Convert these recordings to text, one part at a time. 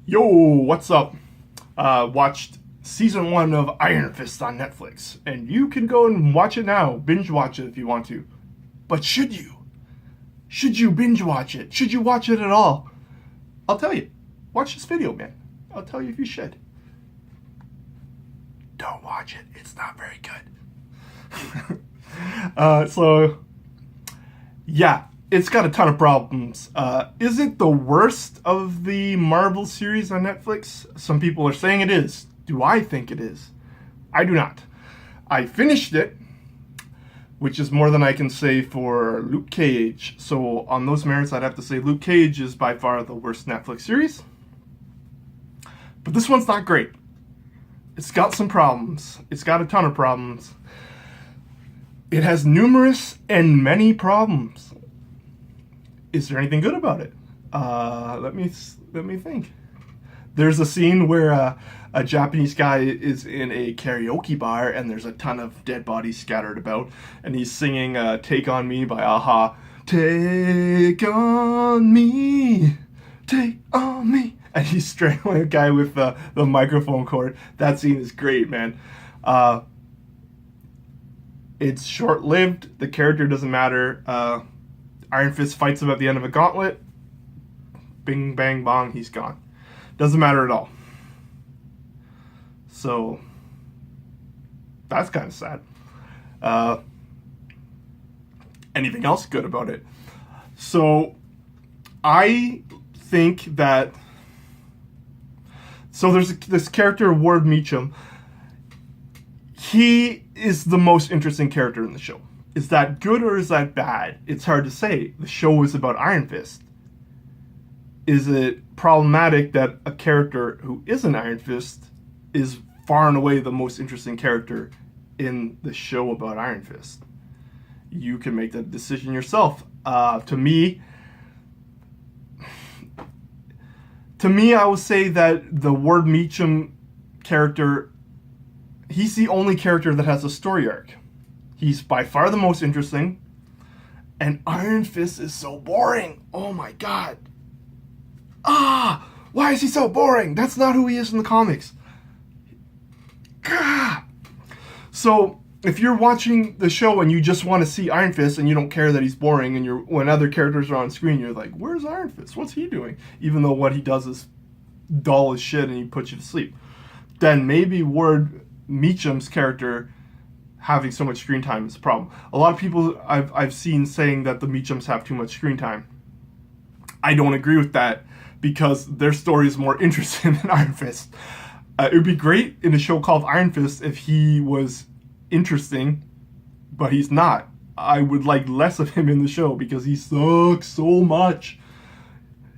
Yo, what's up? Watched season 1 of Iron Fist on Netflix, and you can go and watch it now. Binge watch it if you want to. But should you? Should you binge watch it? Should you watch it at all? I'll tell you. Watch this video, man. I'll tell you if you should. Don't watch it. It's not very good. Yeah, it's got a ton of problems. Isn't the worst of the Marvel series on Netflix? Some people are saying it is. Do I think it is? I do not. I finished it, which is more than I can say for Luke Cage. So on those merits, I'd have to say Luke Cage is by far the worst Netflix series. But this one's not great. It's got some problems. It's got a ton of problems. It has numerous and many problems. Is there anything good about it? Let me think. There's a scene where a Japanese guy is in a karaoke bar and there's a ton of dead bodies scattered about, and he's singing "Take on Me" by Aha. Take on me, take on me, and he's strangling a guy with the microphone cord. That scene is great, man. It's short-lived. The character doesn't matter. Iron Fist fights him at the end of a gauntlet. Bing, bang, bong, he's gone. Doesn't matter at all. So, that's kind of sad. Anything else good about it? So, I think that... So there's this character, Ward Meachum. He is the most interesting character in the show. Is that good or is that bad? It's hard to say. The show is about Iron Fist. Is it problematic that a character who isn't Iron Fist is far and away the most interesting character in the show about Iron Fist? You can make that decision yourself. To me, I would say that the Ward Meachum character, he's the only character that has a story arc. He's by far the most interesting. And Iron Fist is so boring. Oh my god. Why is he so boring? That's not who he is in the comics. So, if you're watching the show and you just want to see Iron Fist and you don't care that he's boring, and when other characters are on screen, you're like, where's Iron Fist? What's he doing? Even though what he does is dull as shit and he puts you to sleep. Then maybe Ward Meachum's character having so much screen time is a problem. A lot of people I've seen saying that the Meachums have too much screen time. I don't agree with that because their story is more interesting than Iron Fist. It would be great in a show called Iron Fist if he was interesting, but he's not. I would like less of him in the show because he sucks so much.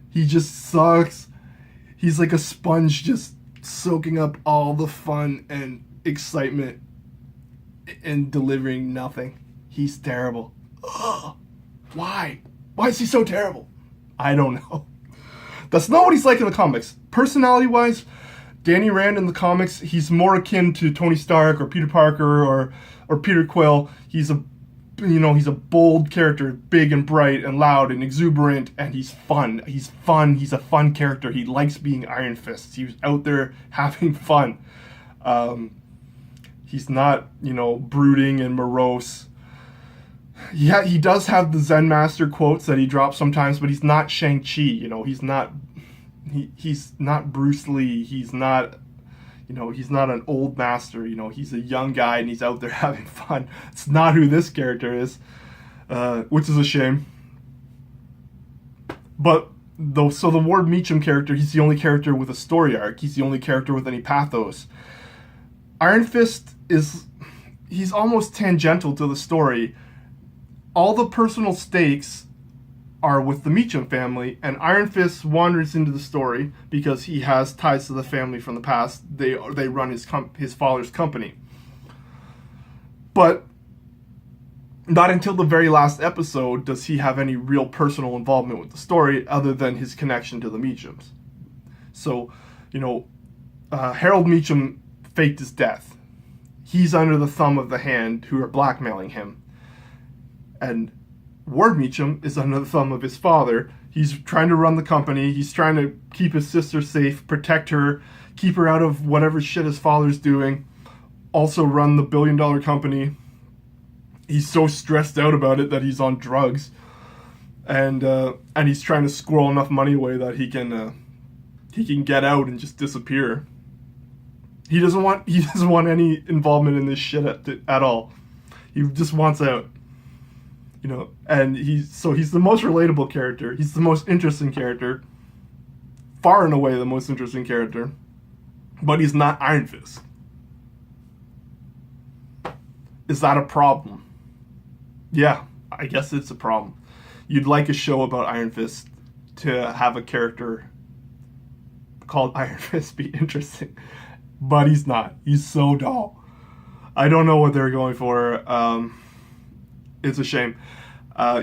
He just sucks. He's like a sponge just soaking up all the fun and excitement and delivering nothing. He's terrible. Ugh. Why? Why is he so terrible? I don't know. That's not what he's like in the comics. Personality-wise, Danny Rand in the comics, he's more akin to Tony Stark or Peter Parker or Peter Quill. He's a bold character, big and bright and loud and exuberant, and he's fun. He's fun. He's a fun character. He likes being Iron Fist. He was out there having fun. He's not, brooding and morose. Yeah, he does have the Zen Master quotes that he drops sometimes, but he's not Shang-Chi. He's not Bruce Lee. He's not, he's not an old master. He's a young guy and he's out there having fun. It's not who this character is, which is a shame. But the Ward Meachum character, he's the only character with a story arc. He's the only character with any pathos. Iron Fist he's almost tangential to the story. All the personal stakes are with the Meachum family, and Iron Fist wanders into the story because he has ties to the family from the past. They run his father's company. But not until the very last episode does he have any real personal involvement with the story other than his connection to the Meachums. So, Harold Meachum faked his death. He's under the thumb of the Hand who are blackmailing him. And Ward Meachum is under the thumb of his father. He's trying to run the company. He's trying to keep his sister safe, protect her, keep her out of whatever shit his father's doing. Also run the billion-dollar company. He's so stressed out about it that he's on drugs, and he's trying to squirrel enough money away that he can get out and just disappear. He doesn't want any involvement in this shit at all. He just wants out. You know, and he's the most relatable character. He's the most interesting character. Far and away the most interesting character. But he's not Iron Fist. Is that a problem? Yeah, I guess it's a problem. You'd like a show about Iron Fist to have a character called Iron Fist be interesting. But he's not. He's so dull. I don't know what they're going for. It's a shame.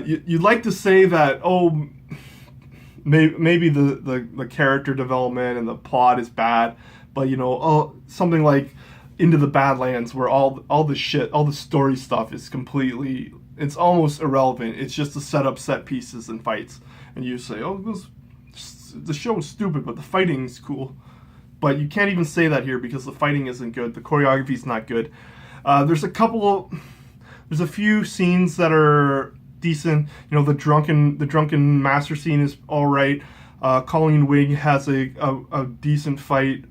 You'd like to say that, oh, maybe the character development and the plot is bad, but you know, oh, something like Into the Badlands, where all the shit, all the story stuff is completely, it's almost irrelevant. It's just to set up set pieces and fights, and you say, oh, the show is stupid, but the fighting's cool. But you can't even say that here because the fighting isn't good. The choreography's not good. There's a few scenes that are decent. You know, the drunken master scene is all right. Colleen Wing has a decent fight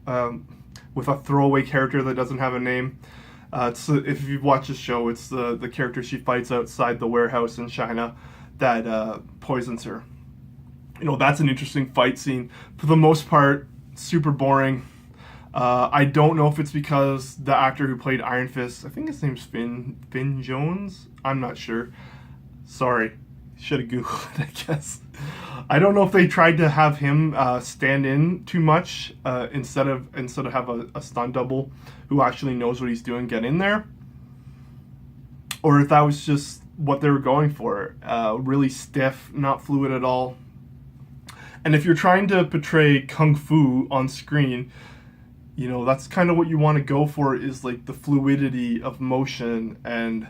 with a throwaway character that doesn't have a name. If you've watched the show, it's the character she fights outside the warehouse in China that poisons her. You know, that's an interesting fight scene. For the most part, super boring. I don't know if it's because the actor who played Iron Fist, I think his name's Finn Jones? I'm not sure. Sorry. Should have Googled it, I guess. I don't know if they tried to have him stand in too much instead of have a stunt double who actually knows what he's doing get in there. Or if that was just what they were going for. Really stiff, not fluid at all. And if you're trying to portray Kung Fu on screen, you know, that's kind of what you want to go for, is like the fluidity of motion and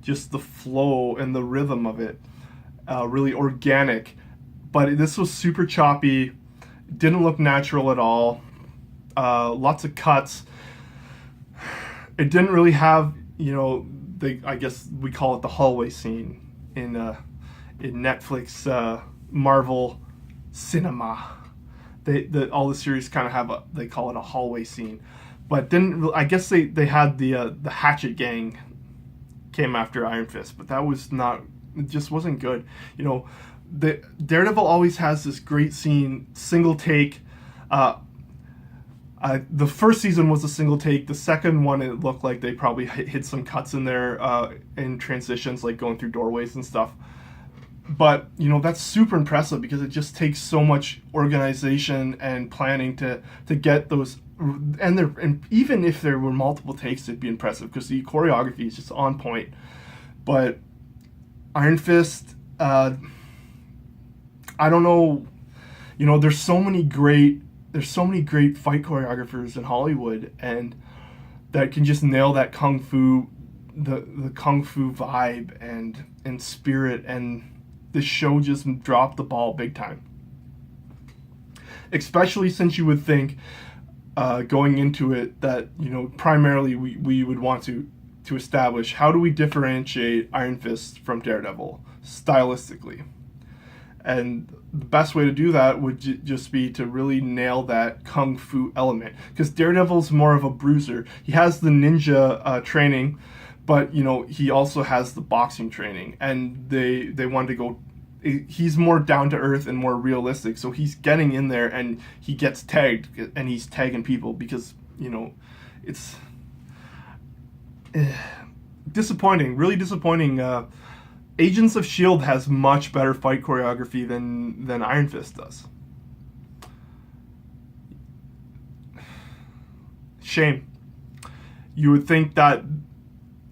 just the flow and the rhythm of it. Really organic. But this was super choppy, didn't look natural at all. Lots of cuts. It didn't really have, you know, I guess we call it the hallway scene in Netflix Marvel cinema. All the series kind of have they call it a hallway scene, but I guess they had the Hatchet Gang came after Iron Fist, but that was not, it just wasn't good. You know, Daredevil always has this great scene, single take. The first season was a single take. The second one, it looked like they probably hit some cuts in there in transitions, like going through doorways and stuff. But, you know, that's super impressive because it just takes so much organization and planning to get those. And even if there were multiple takes, it'd be impressive because the choreography is just on point. But Iron Fist, I don't know. You know, there's so many great fight choreographers in Hollywood, and that can just nail that kung fu, the kung fu vibe and spirit, and this show just dropped the ball big time. Especially since you would think going into it that, you know, primarily we would want to establish how do we differentiate Iron Fist from Daredevil stylistically. And the best way to do that would just be to really nail that kung fu element. Because Daredevil's more of a bruiser. He has the ninja training, but, you know, he also has the boxing training. And they wanted to go... He's more down to earth and more realistic. So he's getting in there and he gets tagged. And he's tagging people because, you know, it's... disappointing. Really disappointing. Agents of S.H.I.E.L.D. has much better fight choreography than Iron Fist does. Shame. You would think that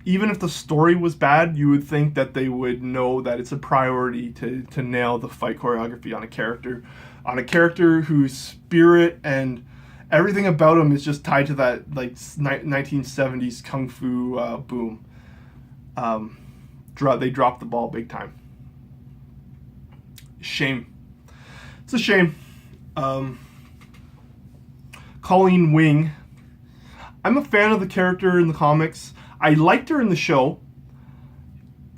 even if the story was bad, you would think that they would know that it's a priority to nail the fight choreography on a character whose spirit and everything about him is just tied to that like 1970s kung fu boom. They dropped the ball big time. Shame. It's a shame. Colleen Wing. I'm a fan of the character in the comics. I liked her in the show.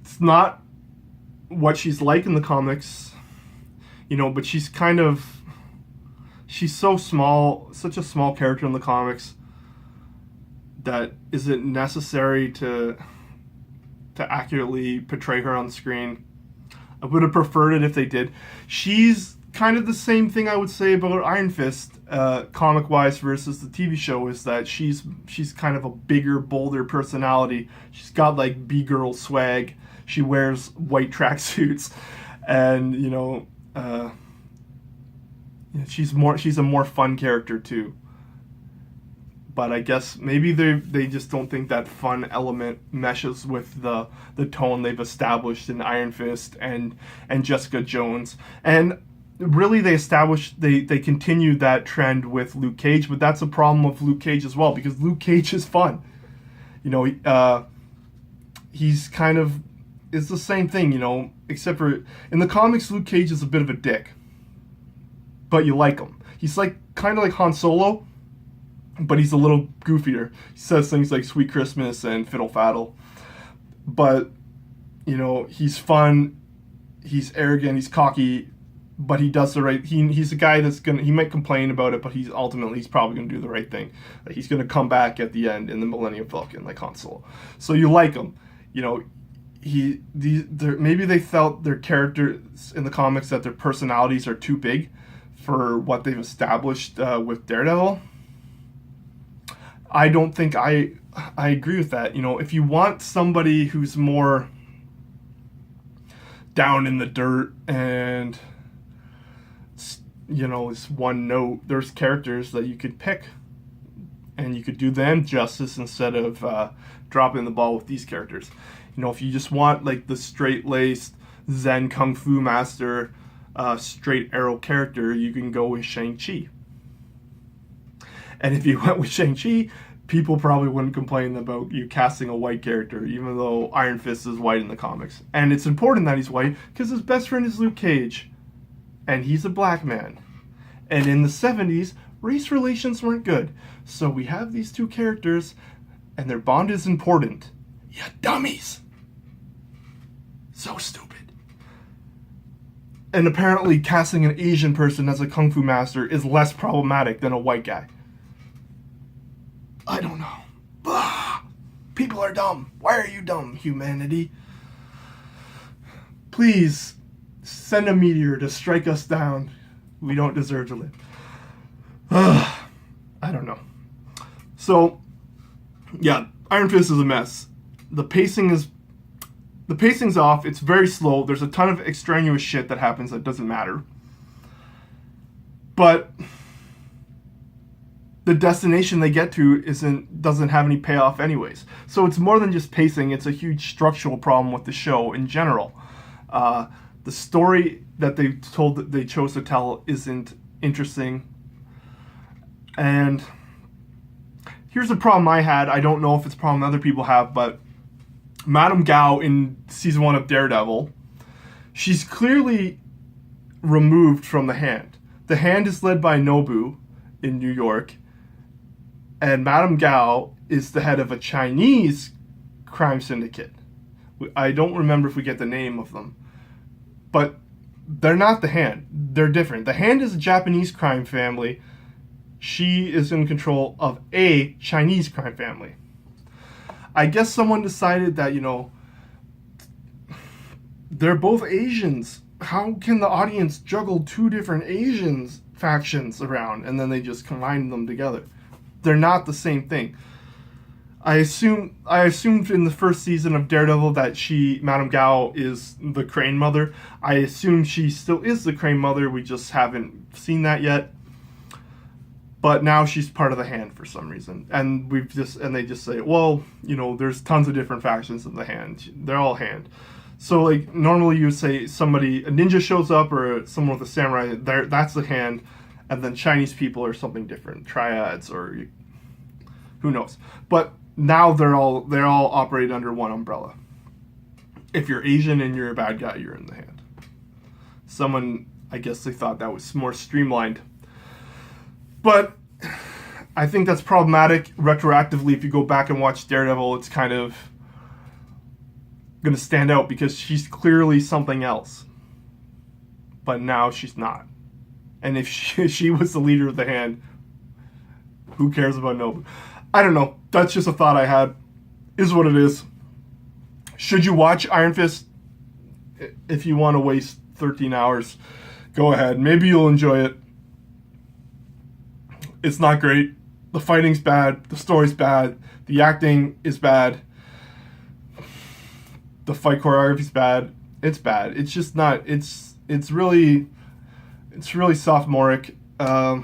It's not what she's like in the comics, but she's so small, such a small character in the comics that isn't necessary to accurately portray her on the screen. I would have preferred it if they did. She's kind of the same thing I would say about Iron Fist, comic-wise versus the TV show, is that she's kind of a bigger, bolder personality. She's got like B-girl swag. She wears white tracksuits, and she's a more fun character too. But I guess maybe they just don't think that fun element meshes with the tone they've established in Iron Fist and Jessica Jones. And really they continued that trend with Luke Cage, but that's a problem with Luke Cage as well, because Luke Cage is fun. He's kind of, it's the same thing, except for in the comics Luke Cage is a bit of a dick. But you like him. He's like kind of like Han Solo, but he's a little goofier. He says things like "Sweet Christmas" and "Fiddle Faddle," but he's fun. He's arrogant. He's cocky, but he does the right. He's a guy that's he might complain about it, but he's probably gonna do the right thing. Like, he's gonna come back at the end in the Millennium Falcon, like Han Solo. So you like him. Maybe they felt their characters in the comics that their personalities are too big for what they've established with Daredevil. I don't think I agree with that. If you want somebody who's more down in the dirt and is one note, there's characters that you could pick and you could do them justice instead of dropping the ball with these characters. If you just want like the straight-laced Zen Kung Fu master, straight arrow character, you can go with Shang-Chi. And if you went with Shang-Chi, people probably wouldn't complain about you casting a white character, even though Iron Fist is white in the comics. And it's important that he's white because his best friend is Luke Cage, and he's a black man. And in the 70s, race relations weren't good. So we have these two characters, and their bond is important. You dummies! So stupid. And apparently casting an Asian person as a Kung Fu master is less problematic than a white guy. I don't know. Blah. People are dumb. Why are you dumb, humanity? Please send a meteor to strike us down. We don't deserve to live. I don't know. So, yeah, Iron Fist is a mess. The pacing's off. It's very slow. There's a ton of extraneous shit that happens that doesn't matter. But the destination they get to doesn't have any payoff anyways. So it's more than just pacing. It's a huge structural problem with the show in general. The story that they chose to tell isn't interesting. And here's a problem I had. I don't know if it's a problem other people have, but Madame Gao in season 1 of Daredevil, she's clearly removed from the Hand. The Hand is led by Nobu in New York, and Madame Gao is the head of a Chinese crime syndicate. I don't remember if we get the name of them, but they're not the Hand. They're different. The Hand is a Japanese crime family. She is in control of a Chinese crime family. I guess someone decided that, they're both Asians. How can the audience juggle two different Asians factions around? And then they just combined them together. They're not the same thing. I assumed in the first season of Daredevil that Madame Gao is the Crane Mother. I assume she still is the Crane Mother. We just haven't seen that yet. But now she's part of the Hand for some reason. And they just say, well, there's tons of different factions of the Hand. They're all Hand. So, like, normally you would say a ninja shows up or someone with a samurai, that's the Hand. And then Chinese people are something different, triads or who knows. But now they're all operate under one umbrella. If you're Asian and you're a bad guy, you're in the Hand. Someone I guess they thought that was more streamlined. But I think that's problematic retroactively. If you go back and watch Daredevil, it's kind of going to stand out because she's clearly something else. But now she's not. And if she was the leader of the Hand, who cares about Nova? I don't know. That's just a thought I had. Is what it is. Should you watch Iron Fist? If you want to waste 13 hours, go ahead. Maybe you'll enjoy it. It's not great. The fighting's bad. The story's bad. The acting is bad. The fight choreography's bad. It's bad. It's just not. It's really sophomoric. It's a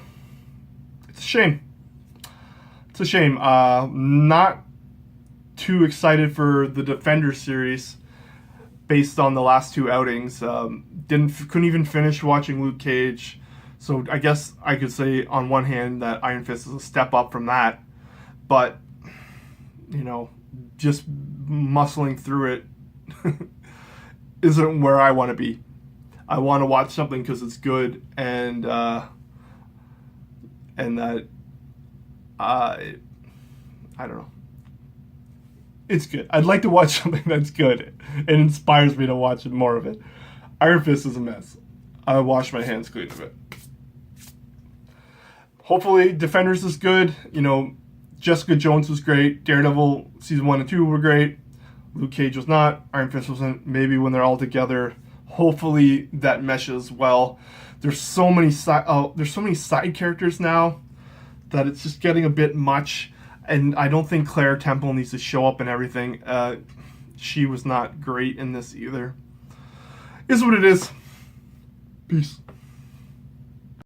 shame. It's a shame. Not too excited for the Defenders series based on the last two outings. Couldn't even finish watching Luke Cage. So I guess I could say on one hand that Iron Fist is a step up from that, but just muscling through it isn't where I want to be. I want to watch something because it's good and that I don't know. It's good. I'd like to watch something that's good. It inspires me to watch more of it. Iron Fist is a mess. I wash my hands clean of it. Hopefully, Defenders is good. Jessica Jones was great. Daredevil season 1 and 2 were great. Luke Cage was not. Iron Fist wasn't. Maybe when they're all together, hopefully that meshes well. There's so many side characters now that it's just getting a bit much. And I don't think Claire Temple needs to show up and everything. She was not great in this either. Is what it is. Peace.